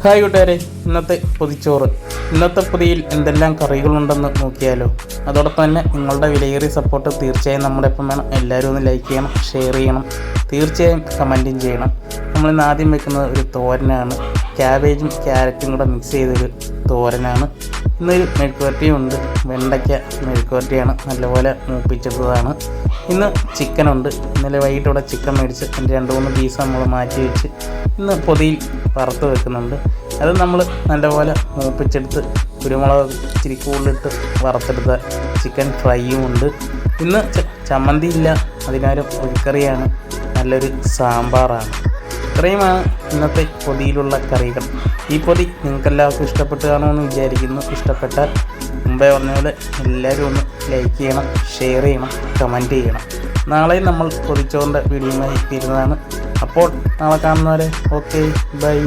Hi കൂട്ടുകാരെ, ഇന്നത്തെ പൊതിച്ചോറ്. ഇന്നത്തെ പൊതിയിൽ എന്തെല്ലാം കറികളുണ്ടെന്ന് നോക്കിയാലോ. അതോടൊപ്പം തന്നെ നിങ്ങളുടെ വിലയേറിയ സപ്പോർട്ട് തീർച്ചയായും നമ്മുടെ ഒപ്പം വേണം. എല്ലാവരും ഒന്ന് ലൈക്ക് ചെയ്യണം, ഷെയർ ചെയ്യണം, തീർച്ചയായും കമൻറ്റും ചെയ്യണം. നമ്മളിന്ന് ആദ്യം വെക്കുന്നത് ഒരു തോരനാണ്. ക്യാബേജും ക്യാരറ്റും കൂടെ മിക്സ് ചെയ്തൊരു തോരനാണ്. ഇന്നൊരു മെഴുക്കുവരട്ടിയും ഉണ്ട്. വെണ്ടയ്ക്ക മെഴുക്കുവരട്ടിയാണ്, നല്ലപോലെ മൂപ്പിച്ചെടുത്തതാണ്. ഇന്ന് ചിക്കനുണ്ട്. ഇന്നലെ വൈകിട്ട് ഇവിടെ ചിക്കൻ മേടിച്ച് അതിൻ്റെ 2-3 പീസ് നമ്മൾ മാറ്റി വെച്ച് ഇന്ന് പൊതിയിൽ വറുത്ത് വെക്കുന്നുണ്ട്. അത് നമ്മൾ നല്ലപോലെ മൂപ്പിച്ചെടുത്ത് കുരുമുളക് ഇച്ചിരി കൂടുതലിട്ട് വറുത്തെടുത്ത ചിക്കൻ ഫ്രൈയും ഉണ്ട്. ഇന്ന് ചമ്മന്തി ഇല്ല, അതിനൊരു പുളിക്കറിയാണ്, നല്ലൊരു സാമ്പാറാണ്. ഇത്രയുമാണ് ഇന്നത്തെ പൊതിയിലുള്ള കറികൾ. ഈ പൊതി നിങ്ങൾക്കെല്ലാവർക്കും ഇഷ്ടപ്പെട്ട് കാണുമെന്ന് വിചാരിക്കുന്നു. ഇഷ്ടപ്പെട്ടാൽ മുമ്പേ പറഞ്ഞ പോലെ എല്ലാവരും ഒന്ന് ലൈക്ക് ചെയ്യണം, ഷെയർ ചെയ്യണം, കമൻറ്റ് ചെയ്യണം. നാളെ നമ്മൾ പൊതിച്ചോറിൻ്റെ വീഡിയോയുമായി എത്തിയിരുന്നതാണ്. അപ്പോൾ നാളെ കാണുന്നവരെ ഓക്കെ, ബൈ.